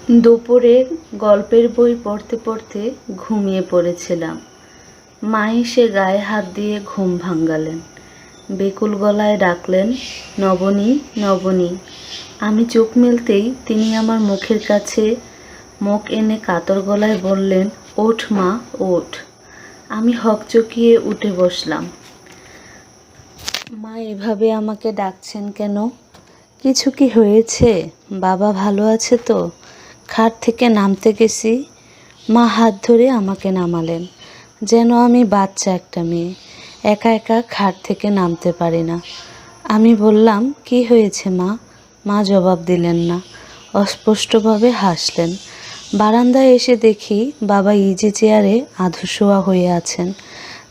দুপুরে গল্পের বই পড়তে পড়তে ঘুমিয়ে পড়েছিলাম। মা এসে গায়ে হাত দিয়ে ঘুম ভাঙালেন। বেকুল গলায় ডাকলেন, নবনী, নবনী। আমি চোখ মেলতেই তিনি আমার মুখের কাছে মুখ এনে কাতর গলায় বললেন, ওঠ মা, ওঠ। আমি হকচকিয়ে উঠে বসলাম। মা এভাবে আমাকে ডাকছেন কেন? কিছু কি হয়েছে? বাবা ভালো আছে তো? খাট থেকে নামতে গেছি, মা হাত ধরে আমাকে নামালেন। যেন আমি বাচ্চা একটা মেয়ে, একা একা খাট থেকে নামতে পারি না। আমি বললাম, কি হয়েছে মা? মা জবাব দিলেন না, অস্পষ্টভাবে হাসলেন। বারান্দায় এসে দেখি বাবা ইজি চেয়ারে আধশোয়া হয়ে আছেন।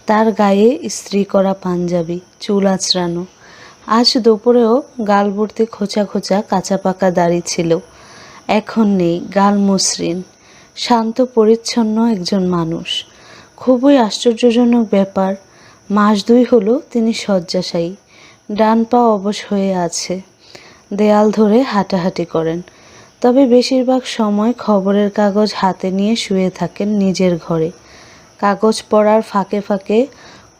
তার গায়ে ইস্ত্রি করা পাঞ্জাবি, চুল আঁচড়ানো। আজ দুপুরেও গাল ভর্তি খোঁচা খোঁচা কাঁচা পাকা দাড়ি ছিল, এখন নেই, গাল মসৃণ। শান্ত পরিচ্ছন্ন একজন মানুষ। খুবই আশ্চর্যজনক ব্যাপার, মাস 2 হলো তিনি শয্যাশায়ী। ডান পা অবশ হয়ে আছে, দেয়াল ধরে হাঁটাহাঁটি করেন। তবে বেশিরভাগ সময় খবরের কাগজ হাতে নিয়ে শুয়ে থাকেন নিজের ঘরে। কাগজ পড়ার ফাঁকে ফাঁকে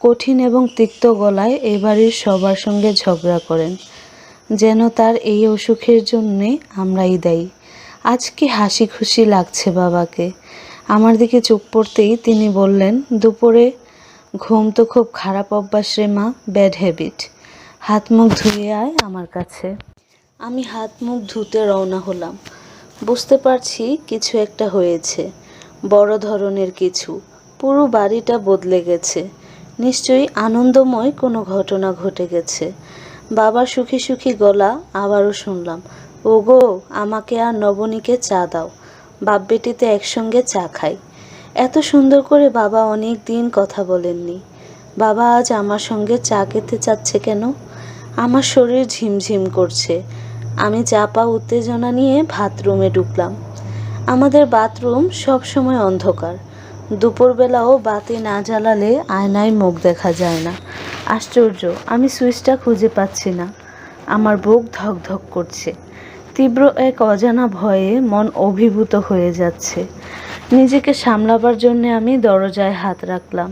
কঠিন এবং তিক্ত গলায় এ বাড়ির সবার সঙ্গে ঝগড়া করেন, যেন তার এই অসুখের জন্যে আমরাই দায়ী। আজ কি হাসি খুশি লাগছে বাবাকে। আমার দিকে চোখ পড়তেই তিনি বললেন, দুপুরে ঘুম তো খুব খারাপ অভ্যাস রে মা, ব্যাড হ্যাবিট। হাত মুখ ধুয়ে আয় আমার কাছে। আমি হাত মুখ ধুতে রওনা হলাম। বুঝতে পারছি কিছু একটা হয়েছে, বড় ধরনের কিছু। পুরো বাড়িটা বদলে গেছে। নিশ্চয়ই আনন্দময় কোনো ঘটনা ঘটে গেছে। বাবার সুখী সুখী গলা আবারও শুনলাম, ওগো, আমাকে আর নবনীকে চা দাও, বাপ বেটিতে একসঙ্গে চা খাই। এত সুন্দর করে বাবা অনেক দিন কথা বলেননি। বাবা আজ আমার সঙ্গে চা খেতে চাচ্ছে কেন? আমার শরীর ঝিমঝিম করছে। আমি চাপা উত্তেজনা নিয়ে বাথরুমে ঢুকলাম। আমাদের বাথরুম সব সময় অন্ধকার। দুপুরবেলাও বাতি না জ্বালালে আয়নায় মুখ দেখা যায় না। আশ্চর্য, আমি সুইচটা খুঁজে পাচ্ছি না। আমার বুক ধকধক করছে। তীব্র এক অজানা ভয়ে মন অভিভূত হয়ে যাচ্ছে। নিজেকে সামলাবার জন্যে আমি দরজায় হাত রাখলাম।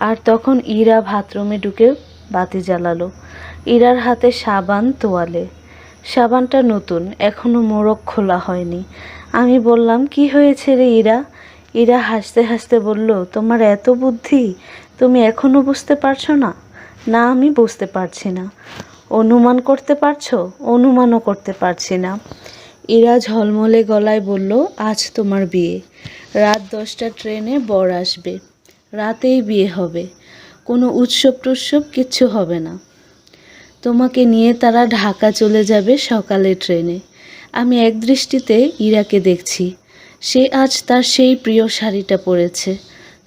আর তখন ইরা বাথরুমে ঢুকে বাতি জ্বালালো। ইরার হাতে সাবান, তোয়ালে। সাবানটা নতুন, এখনো মোড়ক খোলা হয়নি। আমি বললাম, কি হয়েছে রে ইরা? ইরা হাসতে হাসতে বলল, তোমার এত বুদ্ধি, তুমি এখনো বুঝতে পারছো না? না, আমি বুঝতে পারছি না। অনুমান করতে পারছো? অনুমানও করতে পারছি না। ইরা ঝলমলে গলায় বলল, আজ তোমার বিয়ে। রাত 10টার ট্রেনে বর আসবে। রাতেই বিয়ে হবে। কোনো উৎসব টুৎসব কিচ্ছু হবে না। তোমাকে নিয়ে তারা ঢাকা চলে যাবে সকালে ট্রেনে। আমি একদৃষ্টিতে ইরাকে দেখছি। সে আজ তার সেই প্রিয় শাড়িটা পরেছে,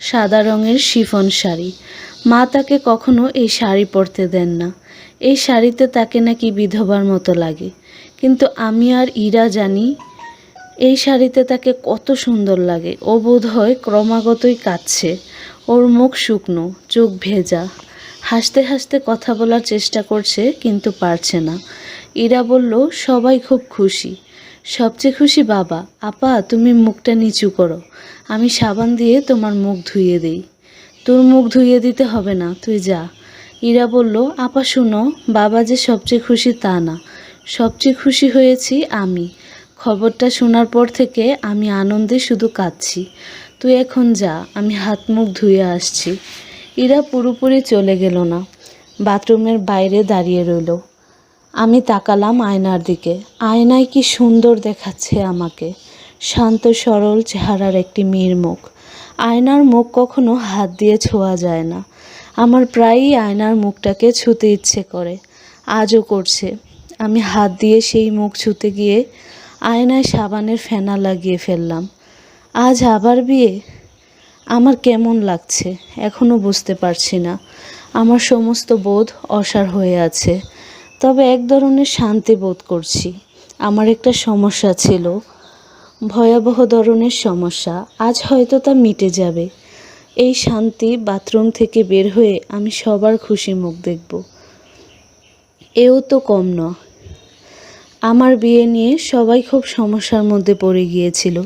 সাদা রঙের শিফন শাড়ি। মা তাকে কখনো এই শাড়ি পরতে দেন না। এই শাড়িতে তাকে নাকি বিধবার মতো লাগে। কিন্তু আমি আর ইরা জানি এই শাড়িতে তাকে কত সুন্দর লাগে। ও বোধহয় ক্রমাগতই কাঁদছে। ওর মুখ শুকনো, চোখ ভেজা। হাসতে হাসতে কথা বলার চেষ্টা করছে, কিন্তু পারছে না। ইরা বলল, সবাই খুব খুশি, সবচেয়ে খুশি বাবা। আপা, তুমি মুখটা নিচু করো, আমি সাবান দিয়ে তোমার মুখ ধুইয়ে দিই। তোর মুখ ধুইয়ে দিতে হবে না, তুই যা। ইরা বলল, আপা শুনো, বাবা যে সবচেয়ে খুশি তা না, সবচেয়ে খুশি হয়েছি আমি। খবরটা শোনার পর থেকে আমি আনন্দে শুধু কাঁদছি। তুই এখন যা, আমি হাত মুখ ধুয়ে আসছি। ইরা পুরোপুরি চলে গেল না, বাথরুমের বাইরে দাঁড়িয়ে রইল। আমি তাকালাম আয়নার দিকে। আয়নায় কি সুন্দর দেখাচ্ছে আমাকে, শান্ত সরল চেহারার একটি মেয়ের মুখ। আয়নার মুখ কখনো হাত দিয়ে ছোঁয়া যায় না। আমার প্রায়ই আয়নার মুখটাকে ছুঁতে ইচ্ছে করে, আজও করছে। আমি হাত দিয়ে সেই মুখ ছুঁতে গিয়ে আয়নায় সাবানের ফেনা লাগিয়ে ফেললাম। আজ আবার বিয়ে? আমার কেমন লাগছে এখনও বুঝতে পারছি না। আমার সমস্ত বোধ অসাড় হয়ে আছে। তবে এক ধরনের শান্তি বোধ করছি। আমার একটা সমস্যা ছিল, ভয়াবহ ধরনের সমস্যা। আজ হয়তো তা মিটে যাবে। এই শান্তি, বাথরুম থেকে বের হয়ে আমি সবার খুশি মুখ দেখব, এও তো কম নয়। আমার বিয়ে নিয়ে সবাই খুব সমস্যার মধ্যে পড়ে গিয়েছিল।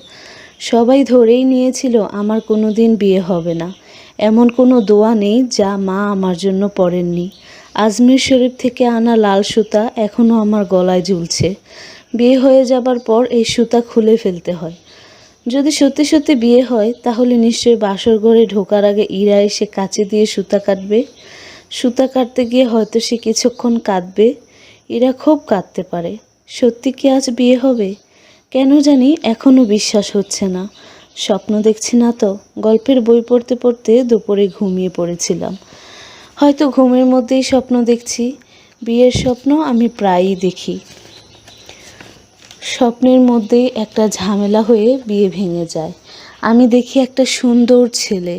সবাই ধরেই নিয়েছিল আমার কোনো দিন বিয়ে হবে না। এমন কোনো দোয়া নেই যা মা আমার জন্য পড়েননি। আজমির শরীফ থেকে আনা লাল সুতা এখনও আমার গলায় ঝুলছে। বিয়ে হয়ে যাবার পর এই সুতা খুলে ফেলতে হয়। যদি সত্যি সত্যি বিয়ে হয় তাহলে নিশ্চয়ই বাসর ঘরে ঢোকার আগে ইরা এসে কাঁচি দিয়ে সুতা কাটবে। সুতা কাটতে গিয়ে হয়তো সে কিছুক্ষণ কাঁদবে। ইরা খুব কাঁদতে পারে। সত্যি কি আজ বিয়ে হবে? কেন জানি এখনও বিশ্বাস হচ্ছে না। স্বপ্ন দেখছি না তো। গল্পের বই পড়তে পড়তে দুপুরে ঘুমিয়ে পড়েছিলাম। হয়তো ঘুমের মধ্যেই স্বপ্ন দেখছি। বিয়ের স্বপ্ন আমি প্রায়ই দেখি। স্বপ্নের মধ্যেই একটা ঝামেলা হয়ে বিয়ে ভেঙে যায়। আমি দেখি একটা সুন্দর ছেলে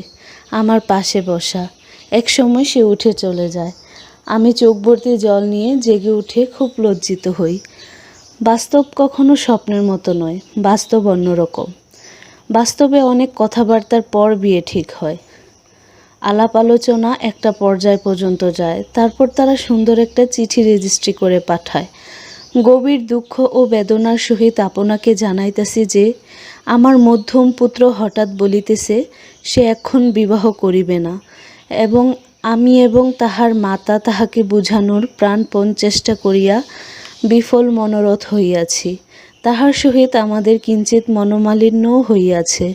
আমার পাশে বসা। এক সময় সে উঠে চলে যায়। আমি চোখ ভর্তি জল নিয়ে জেগে উঠে খুব লজ্জিত হই। বাস্তব কখনো স্বপ্নের মতো নয়, বাস্তব অন্যরকম। বাস্তবে অনেক কথাবার্তার পর বিয়ে ঠিক হয়। আলাপ আলোচনা একটা পর্যায় পর্যন্ত যায়, তারপর তারা সুন্দর একটা চিঠি রেজিস্ট্রি করে পাঠায়। গভীর দুঃখ ও বেদনার সহিত আপনাকে জানাইতেছি যে আমার মধ্যম পুত্র হঠাৎ বলিতেছে সে এখন বিবাহ করিবে না, এবং আমি এবং তাহার মাতা তাহাকে বুঝানোর প্রাণপণ চেষ্টা করিয়া বিফল মনোরথ হইয়াছি। তাহার সহিত আমাদের কিঞ্চিত মনোমালিন্যও হইয়াছে।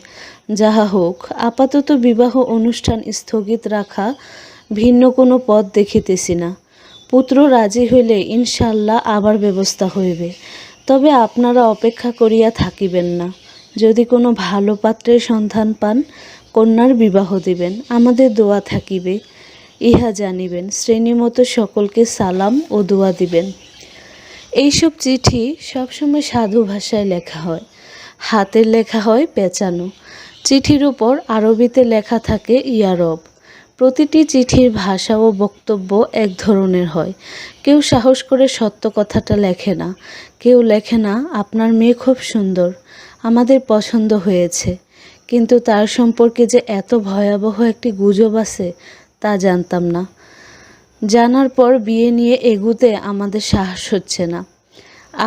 যাহা হোক, আপাতত বিবাহ অনুষ্ঠান স্থগিত রাখা ভিন্ন কোনো পথ দেখিতেছি না। পুত্র রাজি হইলে ইনশাল্লাহ আবার ব্যবস্থা হইবে। তবে আপনারা অপেক্ষা করিয়া থাকিবেন না। যদি কোনো ভালো পাত্রের সন্ধান পান, কন্যার বিবাহ দিবেন, আমাদের দোয়া থাকিবে, ইহা জানিবেন। শ্রেণীমতো সকলকে সালাম ও দোয়া দিবেন। এইসব চিঠি সবসময় সাধু ভাষায় লেখা হয়। হাতের লেখা হয় পেঁচানো। চিঠির উপর আরবিতে লেখা থাকে ইয়ারব। প্রতিটি চিঠির ভাষা ও বক্তব্য এক ধরনের হয়। কেউ সাহস করে সত্য কথাটা লেখে না। কেউ লেখে না আপনার মেয়ে খুব সুন্দর, আমাদের পছন্দ হয়েছে। কিন্তু তার সম্পর্কে যে এত ভয়াবহ একটি গুজব আছে তা জানতাম না। জানার পর বিয়ে নিয়ে এগুতে আমাদের সাহস হচ্ছে না।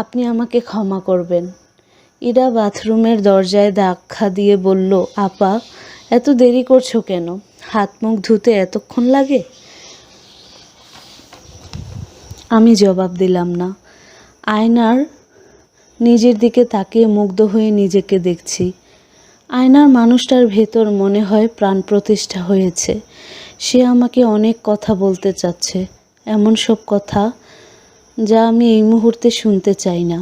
আপনি আমাকে ক্ষমা করবেন। ইরা বাথরুমের দরজায় ধাক্কা দিয়ে বলল, আপা, এত দেরি করছো কেন? হাত মুখ ধুতে এতক্ষণ লাগে? আমি জবাব দিলাম না। আয়নার নিজের দিকে তাকিয়ে মুগ্ধ হয়ে নিজেকে দেখছি। আয়নার মানুষটার ভেতর মনে হয় প্রাণ প্রতিষ্ঠা হয়েছে। সে আমাকে অনেক কথা বলতে চাচ্ছে, এমন সব কথা যা আমি এই মুহূর্তে শুনতে চাই না।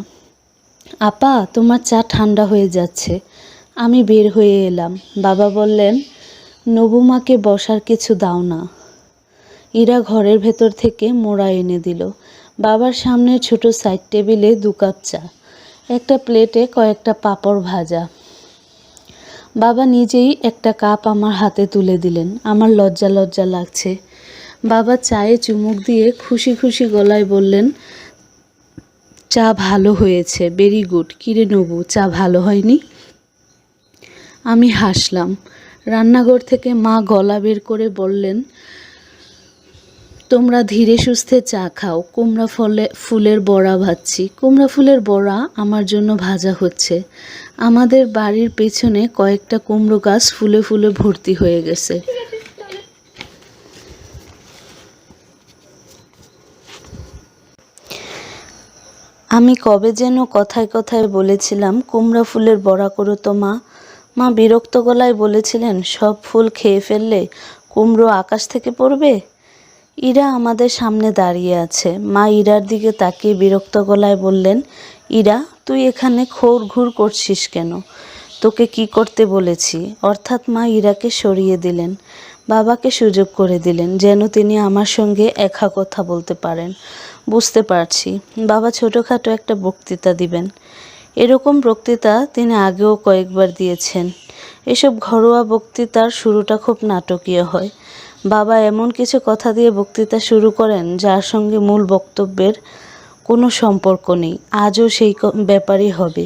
আপা, তোমার চা ঠান্ডা হয়ে যাচ্ছে। আমি বের হয়ে এলাম। বাবা বললেন, নবুমাকে বসার কিছু দাও না। ইরা ঘরের ভেতর থেকে মোড়া এনে দিল। বাবার সামনে ছোট সাইড টেবিলে 2 কাপ চা, একটা প্লেটে কয়েকটা পাঁপড় ভাজা। বাবা নিজেই একটা কাপ আমার হাতে তুলে দিলেন। আমার লজ্জা লজ্জা লাগছে। বাবা চায়ে চুমুক দিয়ে খুশি খুশি গলায় বললেন, চা ভালো হয়েছে, ভেরি গুড। কিরে নবু, চা ভালো হয়নি? আমি হাসলাম। রান্নাঘর থেকে মা গলা বের করে বললেন, তোমরা ধীরে সুস্থে চা খাও, কুমড়া ফুলের বড়া ভাজছি। কুমড়া ফুলের বড়া আমার জন্য ভাজা হচ্ছে। আমাদের বাড়ির পেছনে কয়েকটা কুমড়ো গাছ ফুলে ফুলে ভর্তি হয়ে গেছে। আমি কবে যেন কথায় কথায় বলেছিলাম, কুমড়া ফুলের বড়া করো তো মা। মা বিরক্ত গলায় বলেছিলেন, সব ফুল খেয়ে ফেললে কুমড়ো আকাশ থেকে পড়বে। ইরা আমাদের সামনে দাঁড়িয়ে আছে। মা ইরার দিকে তাকিয়ে বিরক্ত গলায় বললেন, ইরা, তুই এখানে ঘুর করছিস কেন? তোকে কি করতে বলেছি? অর্থাৎ মা ইরাকে সরিয়ে দিলেন। বাবাকে সুযোগ করে দিলেন যেন তিনি আমার সঙ্গে একা কথা বলতে পারেন। বুঝতে পারছি বাবা ছোটোখাটো একটা বক্তৃতা দিবেন। এরকম বক্তৃতা তিনি আগেও কয়েকবার দিয়েছেন। এসব ঘরোয়া বক্তৃতার শুরুটা খুব নাটকীয় হয়। বাবা এমন কিছু কথা দিয়ে বক্তৃতা শুরু করেন যার সঙ্গে মূল বক্তব্যের কোনো সম্পর্ক নেই। আজও সেই ব্যাপারই হবে।